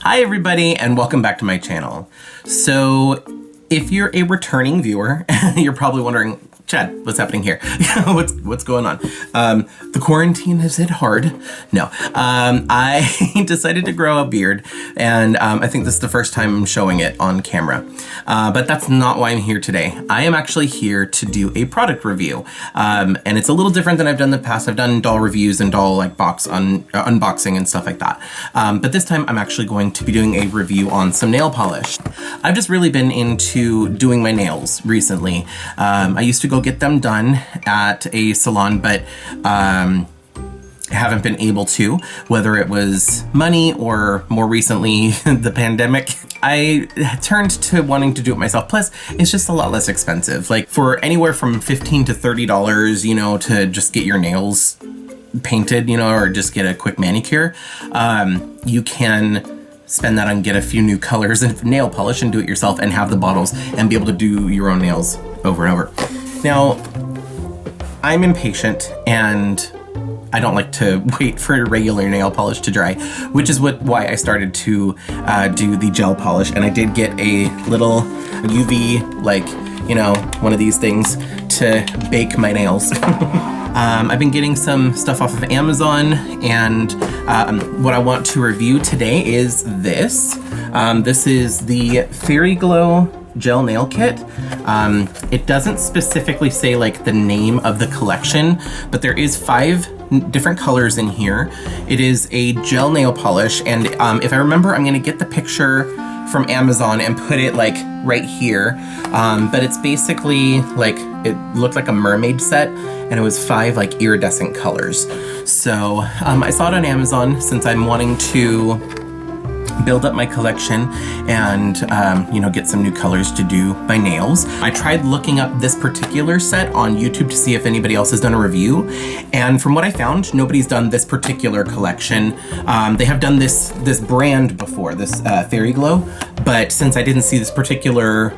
Hi everybody and welcome back to my channel. So if you're a returning viewer, you're probably wondering, Chad, what's happening here? what's going on? The quarantine has hit hard. No, I decided to grow a beard, and I think this is the first time I'm showing it on camera. But that's not why I'm here today. I am actually here to do a product review, and it's a little different than I've done in the past. I've done doll reviews and doll unboxing and stuff like that. But this time I'm actually going to be doing a review on some nail polish. I've just really been into doing my nails recently. I used to go get them done at a salon, but haven't been able to, whether it was money or more recently the pandemic. I turned to wanting to do it myself. Plus, it's just a lot less expensive. Like for anywhere from $15 to $30, you know, to just get your nails painted, you know, or just get a quick manicure, you can spend that on get a few new colors of nail polish and do it yourself and have the bottles and be able to do your own nails over and over. Now, I'm impatient and I don't like to wait for regular nail polish to dry, which is why I started to do the gel polish. And I did get a little UV, like, you know, one of these things to bake my nails. I've been getting some stuff off of Amazon, and what I want to review today is this. This is the Fairyglo gel nail kit. It doesn't specifically say like the name of the collection, but there is 5 different colors in here. It is a gel nail polish, and if I remember, I'm gonna get the picture from Amazon and put it like right here. But it's basically like, it looked like a mermaid set, and it was 5 like iridescent colors. So I saw it on Amazon since I'm wanting to build up my collection and you know, get some new colors to do my nails. I tried looking up this particular set on YouTube to see if anybody else has done a review, and from what I found, nobody's done this particular collection. They have done this brand before, this Fairyglo, but since I didn't see this particular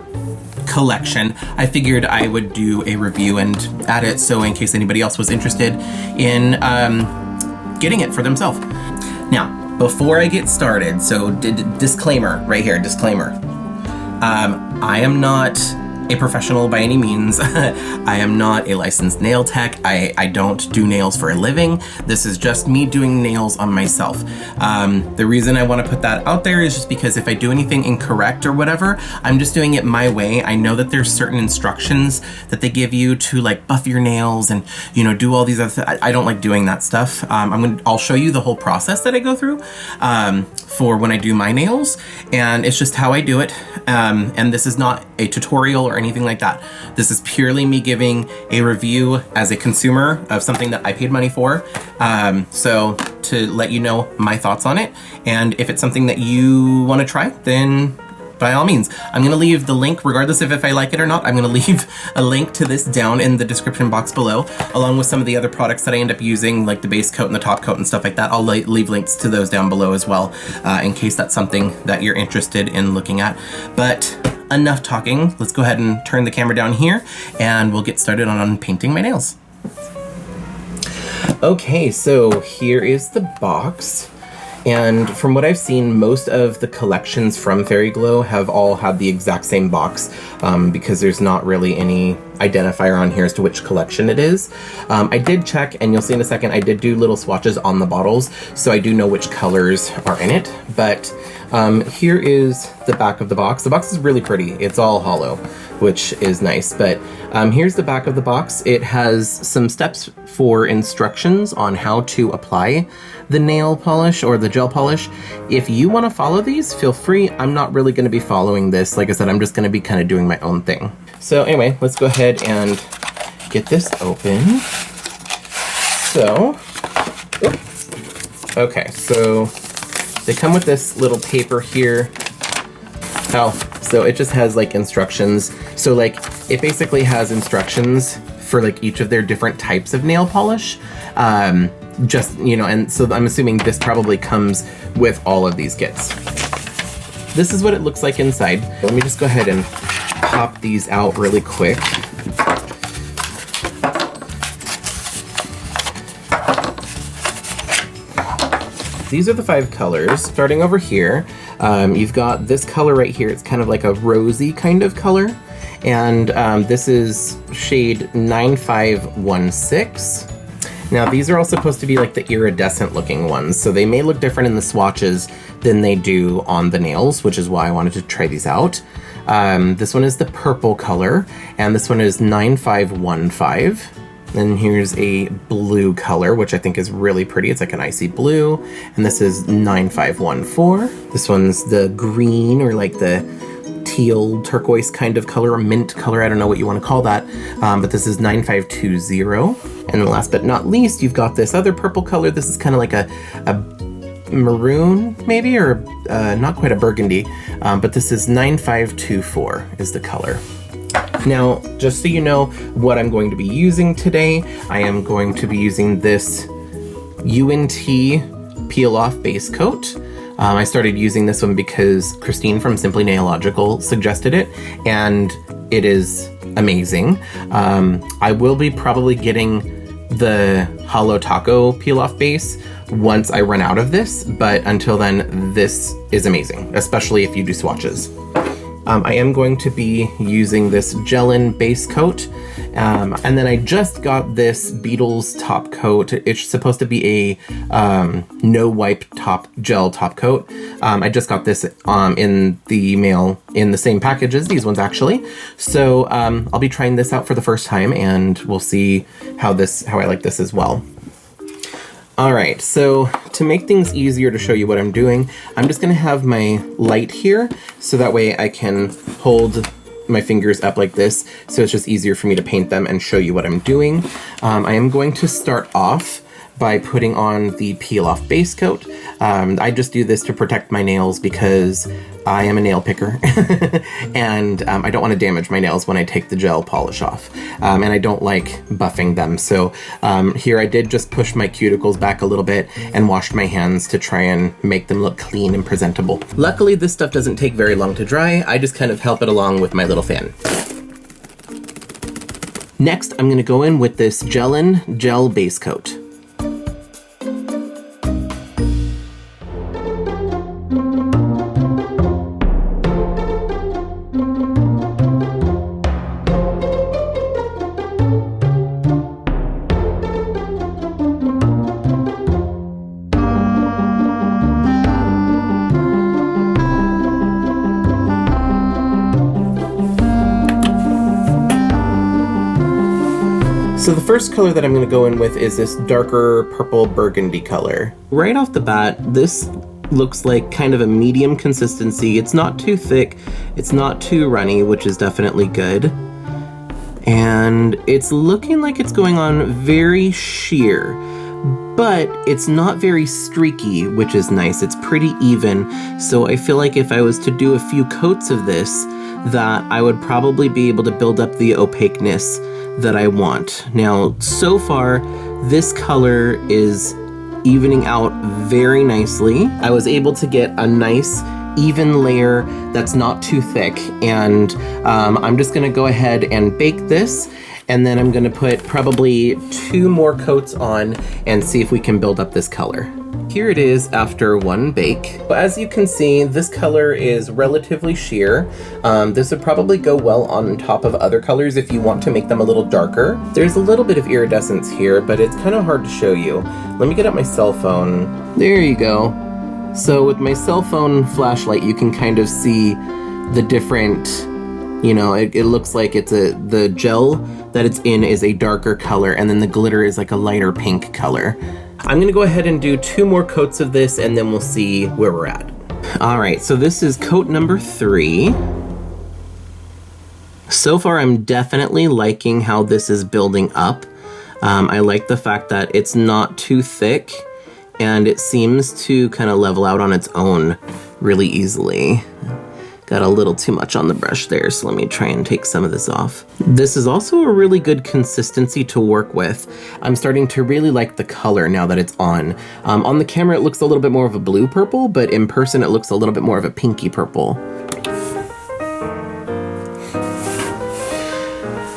collection, I figured I would do a review and add it, so in case anybody else was interested in getting it for themselves. Now, before I get started, so disclaimer right here, disclaimer. I am not a professional by any means. I am not a licensed nail tech. I don't do nails for a living. This is just me doing nails on myself. The reason I want to put that out there is just because if I do anything incorrect or whatever, I'm just doing it my way. I know that there's certain instructions that they give you to like buff your nails and, you know, do all these other things. I don't like doing that stuff. I'll show you the whole process that I go through for when I do my nails, and it's just how I do it. And this is not a tutorial or anything like that. This is purely me giving a review as a consumer of something that I paid money for. So to let you know my thoughts on it, and if it's something that you want to try, then by all means. I'm gonna leave the link, regardless of if I like it or not. I'm gonna leave a link to this down in the description box below, along with some of the other products that I end up using, like the base coat and the top coat and stuff like that. I'll leave links to those down below as well, in case that's something that you're interested in looking at. But enough talking, let's go ahead and turn the camera down here, and we'll get started on painting my nails. Okay, so here is the box. And from what I've seen, most of the collections from Fairyglo have all had the exact same box, because there's not really any identifier on here as to which collection it is. I did check, and you'll see in a second, I did do little swatches on the bottles, so I do know which colors are in it. But here is the back of the box. The box is really pretty. It's all hollow, which is nice. But here's the back of the box. It has some steps for instructions on how to apply the nail polish or the gel polish. If you want to follow these, feel free. I'm not really going to be following this. Like I said, I'm just going to be kind of doing my own thing. So anyway, let's go ahead and get this open. So, okay, so they come with this little paper here. Oh, so it just has like instructions. So like, it basically has instructions for like each of their different types of nail polish. Just, you know, and so I'm assuming this probably comes with all of these kits. This is what it looks like inside. Let me just go ahead and pop these out really quick. These are the 5 colors. Starting over here, You've got this color right here. It's kind of like a rosy kind of color. And this is shade 9516. Now these are all supposed to be like the iridescent looking ones, so they may look different in the swatches than they do on the nails, which is why I wanted to try these out. This one is the purple color, and this one is 9515. Then here's a blue color, which I think is really pretty. It's like an icy blue, and this is 9514. This one's the green, or like the teal turquoise kind of color, or mint color, I don't know what you want to call that, but this is 9520. And then last but not least, you've got this other purple color. This is kind of like a maroon maybe, or not quite a burgundy, but this is 9524 is the color. Now, just so you know what I'm going to be using today, I am going to be using this UNT peel off base coat. I started using this one because Christine from Simply Nailogical suggested it, and it is amazing. I will be probably getting the Holo Taco peel off base once I run out of this, but until then, this is amazing, especially if you do swatches. I am going to be using this Gel-In base coat, and then I just got this Beetles top coat. It's supposed to be a no wipe gel top coat. I just got this in the mail in the same package as these ones actually. So I'll be trying this out for the first time, and we'll see how I like this as well. All right, so to make things easier to show you what I'm doing, I'm just gonna have my light here, so that way I can hold my fingers up like this, so it's just easier for me to paint them and show you what I'm doing. I am going to start off by putting on the peel off base coat. I just do this to protect my nails because I am a nail picker and I don't want to damage my nails when I take the gel polish off. And I don't like buffing them. So here I did just push my cuticles back a little bit and washed my hands to try and make them look clean and presentable. Luckily, this stuff doesn't take very long to dry. I just kind of help it along with my little fan. Next, I'm going to go in with this Gel-In gel base coat. So the first color that I'm going to go in with is this darker purple burgundy color. Right off the bat, this looks like kind of a medium consistency. It's not too thick, it's not too runny, which is definitely good. And it's looking like it's going on very sheer, but it's not very streaky, which is nice. It's pretty even. So I feel like if I was to do a few coats of this, that I would probably be able to build up the opaqueness that I want. Now, so far, this color is evening out very nicely. I was able to get a nice even layer that's not too thick, and I'm just gonna go ahead and bake this, and then I'm gonna put probably 2 more coats on and see if we can build up this color. Here it is after 1 bake. As you can see, this color is relatively sheer. This would probably go well on top of other colors if you want to make them a little darker. There's a little bit of iridescence here, but it's kind of hard to show you. Let me get out my cell phone. There you go. So with my cell phone flashlight, you can kind of see the different, you know, it looks like it's the gel that it's in is a darker color, and then the glitter is like a lighter pink color. I'm gonna go ahead and do 2 more coats of this, and then we'll see where we're at. All right, so this is coat number 3. So far, I'm definitely liking how this is building up. I like the fact that it's not too thick, and it seems to kind of level out on its own really easily. Got a little too much on the brush there, so let me try and take some of this off. This is also a really good consistency to work with. I'm starting to really like the color now that it's on. On the camera, it looks a little bit more of a blue purple, but in person, it looks a little bit more of a pinky purple.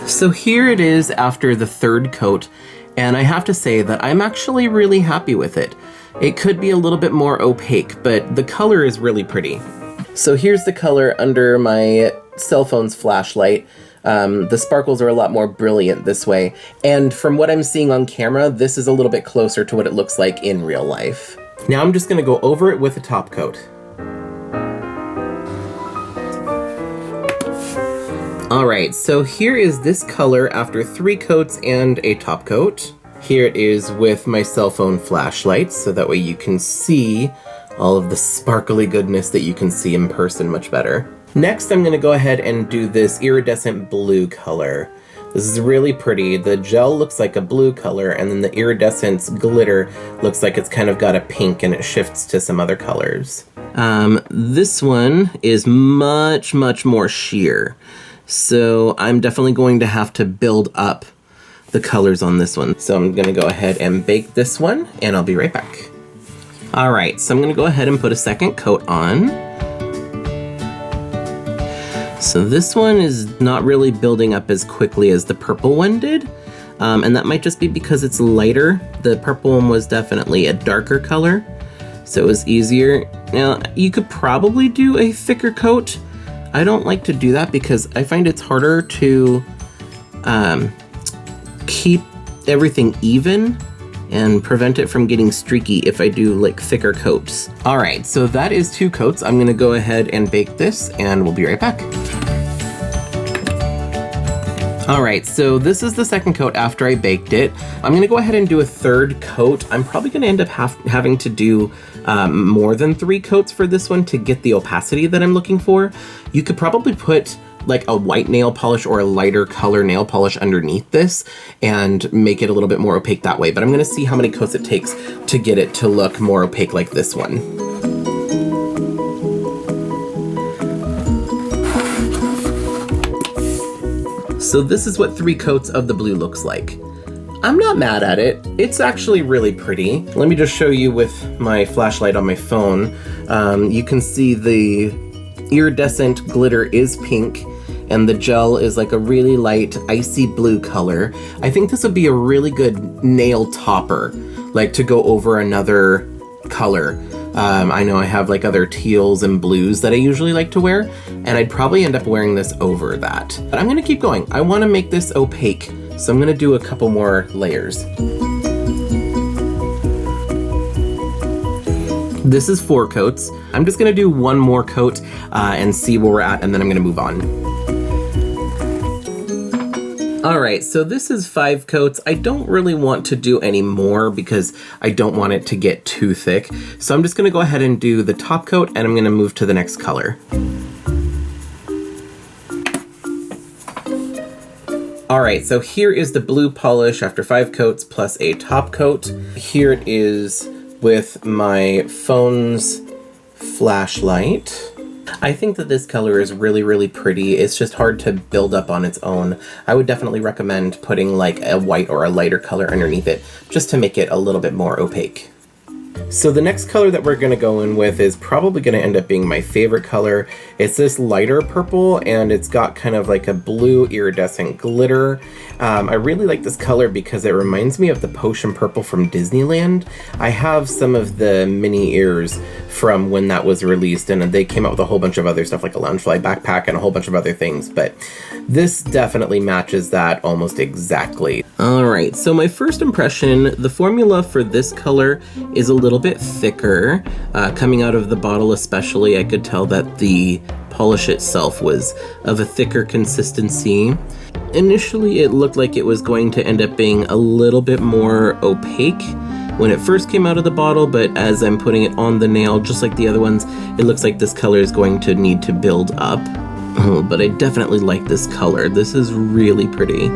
So here it is after the 3rd coat, And I have to say that I'm actually really happy with it. It could be a little bit more opaque, but the color is really pretty. So here's the color under my cell phone's flashlight. The sparkles are a lot more brilliant this way. And from what I'm seeing on camera, this is a little bit closer to what it looks like in real life. Now I'm just gonna go over it with a top coat. All right, so here is this color after 3 coats and a top coat. Here it is with my cell phone flashlight, so that way you can see all of the sparkly goodness that you can see in person much better. Next, I'm gonna go ahead and do this iridescent blue color. This is really pretty. The gel looks like a blue color, and then the iridescent glitter looks like it's kind of got a pink and it shifts to some other colors. This one is much, much more sheer. So I'm definitely going to have to build up the colors on this one. So I'm gonna go ahead and bake this one, and I'll be right back. All right, so I'm gonna go ahead and put a second coat on. So this one is not really building up as quickly as the purple one did. And that might just be because it's lighter. The purple one was definitely a darker color, so it was easier. Now, you could probably do a thicker coat. I don't like to do that because I find it's harder to keep everything even and prevent it from getting streaky if I do like thicker coats. All right, so that is 2 coats. I'm gonna go ahead and bake this, and we'll be right back. All right, so this is the second coat after I baked it. I'm gonna go ahead and do a 3rd coat. I'm probably gonna end up having to do more than 3 coats for this one to get the opacity that I'm looking for. You could probably put like a white nail polish or a lighter color nail polish underneath this and make it a little bit more opaque that way. But I'm gonna see how many coats it takes to get it to look more opaque like this one. So this is what 3 coats of the blue looks like. I'm not mad at it. It's actually really pretty. Let me just show you with my flashlight on my phone. You can see the iridescent glitter is pink, and the gel is like a really light icy blue color. I think this would be a really good nail topper, like to go over another color. I know I have like other teals and blues that I usually like to wear, and I'd probably end up wearing this over that. But I'm gonna keep going. I wanna make this opaque, so I'm gonna do a couple more layers. This is 4 coats. I'm just gonna do 1 more coat and see where we're at, and then I'm gonna move on. All right, so this is 5 coats. I don't really want to do any more because I don't want it to get too thick. So I'm just gonna go ahead and do the top coat, and I'm gonna move to the next color. All right, so here is the blue polish after 5 coats plus a top coat. Here it is with my phone's flashlight. I think that this color is really, really pretty. It's just hard to build up on its own. I would definitely recommend putting like a white or a lighter color underneath it just to make it a little bit more opaque. So the next color that we're gonna go in with is probably gonna end up being my favorite color. It's this lighter purple, and it's got kind of like a blue iridescent glitter. I really like this color because it reminds me of the potion purple from Disneyland. I have some of the mini ears from when that was released, and they came out with a whole bunch of other stuff like a Loungefly backpack and a whole bunch of other things, but this definitely matches that almost exactly. All right, so my first impression, the formula for this color is a little bit thicker. Coming out of the bottle especially, I could tell that the polish itself was of a thicker consistency. Initially, it looked like it was going to end up being a little bit more opaque when it first came out of the bottle, but as I'm putting it on the nail, just like the other ones, it looks like this color is going to need to build up. Oh, but I definitely like this color. This is really pretty.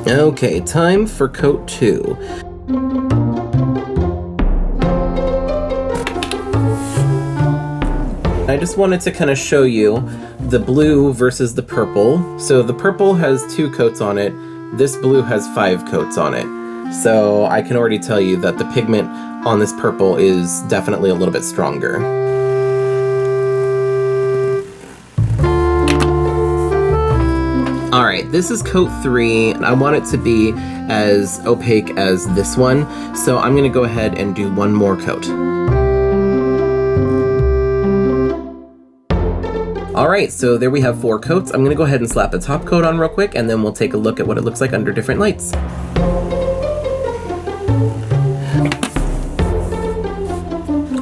Okay, time for coat 2. I just wanted to kind of show you the blue versus the purple. So the purple has 2 coats on it. This blue has 5 coats on it. So I can already tell you that the pigment on this purple is definitely a little bit stronger. All right, this is coat 3, and I want it to be as opaque as this one, so I'm gonna go ahead and do one more coat. All right, so there we have 4 coats. I'm gonna go ahead and slap a top coat on real quick, and then we'll take a look at what it looks like under different lights.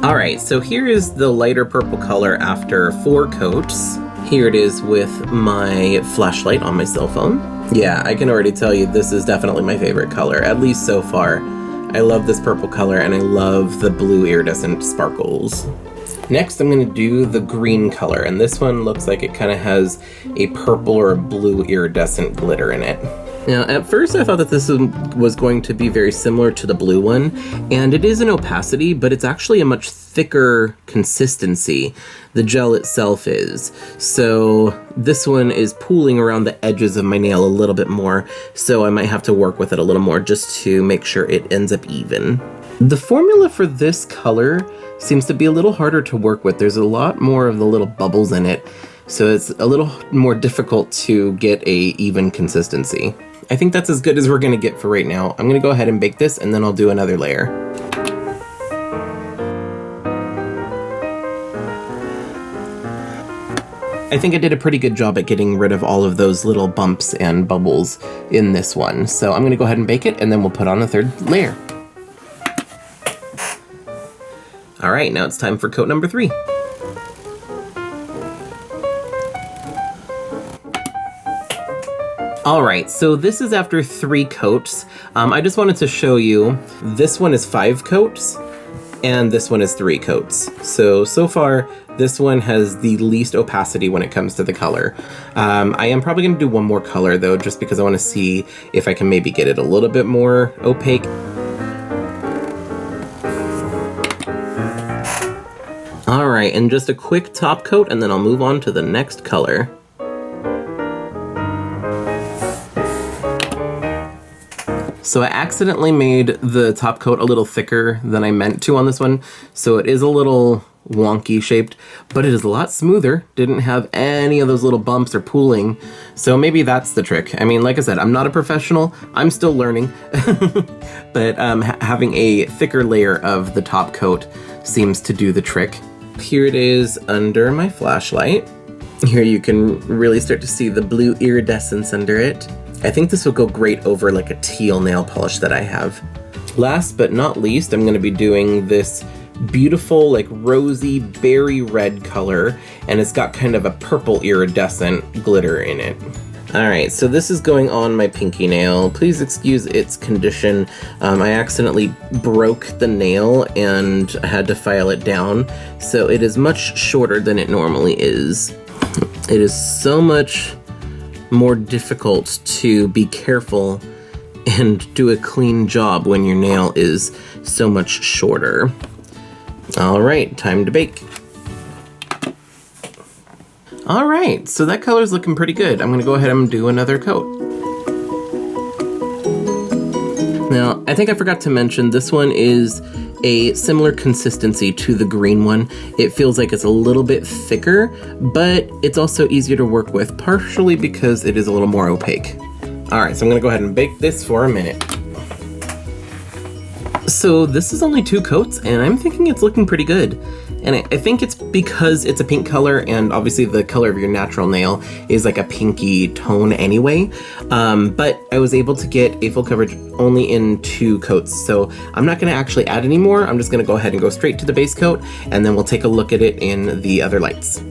All right, so here is the lighter purple color after 4 coats. Here it is with my flashlight on my cell phone. Yeah, I can already tell you this is definitely my favorite color, at least so far. I love this purple color, and I love the blue iridescent sparkles. Next, I'm going to do the green color, and this one looks like it kind of has a purple or a blue iridescent glitter in it. Now, at first I thought that this was going to be very similar to the blue one, and it is an opacity, but it's actually a much thicker consistency. The gel itself is. So this one is pooling around the edges of my nail a little bit more, so I might have to work with it a little more just to make sure it ends up even. The formula for this color seems to be a little harder to work with. There's a lot more of the little bubbles in it, so it's a little more difficult to get a even consistency. I think that's as good as we're gonna get for right now. I'm gonna go ahead and bake this, and then I'll do another layer. I think I did a pretty good job at getting rid of all of those little bumps and bubbles in this one. So I'm gonna go ahead and bake it, and then we'll put on a 3rd layer. All right, now it's time for coat number 3. All right, so this is after 3 coats. I just wanted to show you, this one is 5 coats, and this one is 3 coats. So far, this one has the least opacity when it comes to the color. I am probably gonna do one more color though, just because I wanna see if I can maybe get it a little bit more opaque. All right, and just a quick top coat, and then I'll move on to the next color. So I accidentally made the top coat a little thicker than I meant to on this one, so it is a little wonky shaped, but it is a lot smoother. Didn't have any of those little bumps or pooling, so maybe that's the trick. I mean, like I said, I'm not a professional, I'm still learning, but having a thicker layer of the top coat seems to do the trick. Here it is under my flashlight. Here you can really start to see the blue iridescence under it. I think this will go great over like a teal nail polish that I have. Last but not least, I'm gonna be doing this beautiful like rosy berry red color, and it's got kind of a purple iridescent glitter in it. All right, so this is going on my pinky nail. Please excuse its condition. I accidentally broke the nail and I had to file it down, so it is much shorter than it normally is. It is so much more difficult to be careful and do a clean job when your nail is so much shorter. All right, time to bake. All right, so that color's looking pretty good. I'm gonna go ahead and do another coat. Now, I think I forgot to mention, this one is a similar consistency to the green one. It feels like it's a little bit thicker, but it's also easier to work with, partially because it is a little more opaque. All right, so I'm gonna go ahead and bake this for a minute. So this is only 2 coats, and I'm thinking it's looking pretty good. And I think it's because it's a pink color, and obviously the color of your natural nail is like a pinky tone anyway. But I was able to get a full coverage only in 2 coats, so I'm not gonna actually add any more. I'm just gonna go ahead and go straight to the base coat, and then we'll take a look at it in the other lights.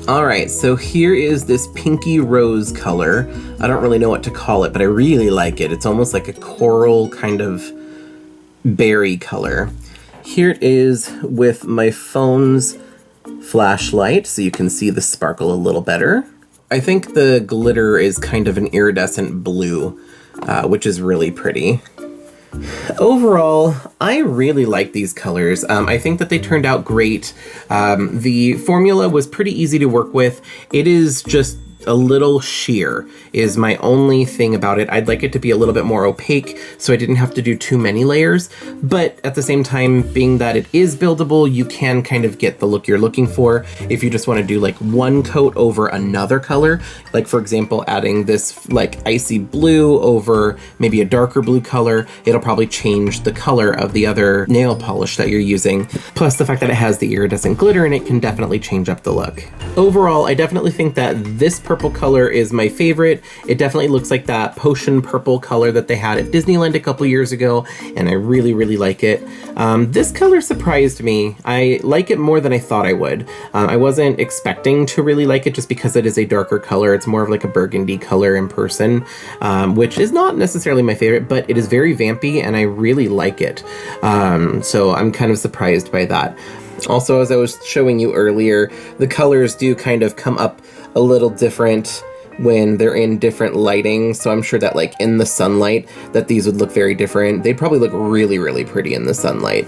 All right, so here is this pinky rose color. I don't really know what to call it, but I really like it. It's almost like a coral kind of berry color. Here it is with my phone's flashlight, so you can see the sparkle a little better. I think the glitter is kind of an iridescent blue, which is really pretty. Overall, I really like these colors. I think that they turned out great. The formula was pretty easy to work with. It is just a little sheer is my only thing about it. I'd like it to be a little bit more opaque so I didn't have to do too many layers, but at the same time, being that it is buildable, you can kind of get the look you're looking for if you just want to do like one coat over another color. Like for example, adding this like icy blue over maybe a darker blue color, it'll probably change the color of the other nail polish that you're using. Plus the fact that it has the iridescent glitter in it can definitely change up the look. Overall, I definitely think that this purple color is my favorite. It definitely looks like that potion purple color that they had at Disneyland a couple years ago, and I really, really like it. This color surprised me. I like it more than I thought I would. I wasn't expecting to really like it just because it is a darker color. It's more of like a burgundy color in person, which is not necessarily my favorite, but it is very vampy and I really like it. So I'm kind of surprised by that. Also, as I was showing you earlier, the colors do kind of come up a little different when they're in different lighting, so I'm sure that like in the sunlight that these would look very different. They'd probably look really, really pretty in the sunlight.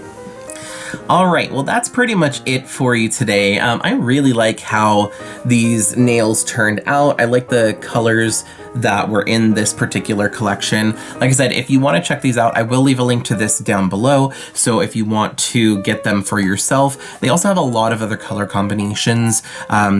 All right, well, that's pretty much it for you today. I really like how these nails turned out. I like the colors that were in this particular collection. Like I said, if you want to check these out, I will leave a link to this down below. So if you want to get them for yourself, they also have a lot of other color combinations.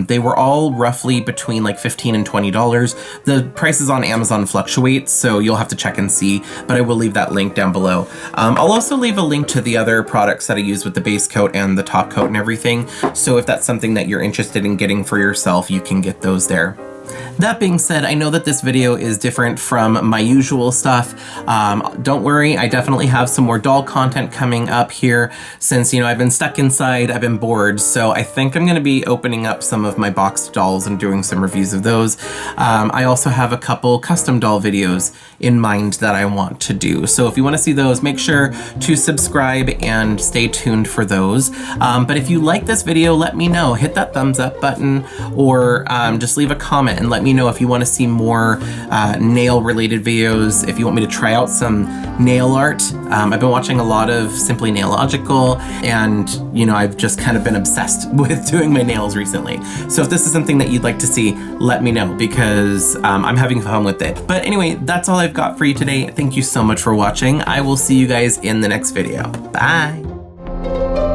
They were all roughly between like $15 and $20. The prices on Amazon fluctuate, so you'll have to check and see, but I will leave that link down below. I'll also leave a link to the other products that I use with the base coat and the top coat and everything. So if that's something that you're interested in getting for yourself, you can get those there. That being said, I know that this video is different from my usual stuff. Don't worry, I definitely have some more doll content coming up here since, you know, I've been stuck inside, I've been bored, so I think I'm going to be opening up some of my boxed dolls and doing some reviews of those. I also have a couple custom doll videos in mind that I want to do, so if you want to see those, make sure to subscribe and stay tuned for those. But if you like this video, let me know. Hit that thumbs up button or just leave a comment and let me know if you want to see more nail related videos, if you want me to try out some nail art. I've been watching a lot of Simply Nailogical, and you know, I've just kind of been obsessed with doing my nails recently. So if this is something that you'd like to see, let me know, because I'm having fun with it. But anyway, that's all I've got for you today. Thank you so much for watching. I will see you guys in the next video. Bye!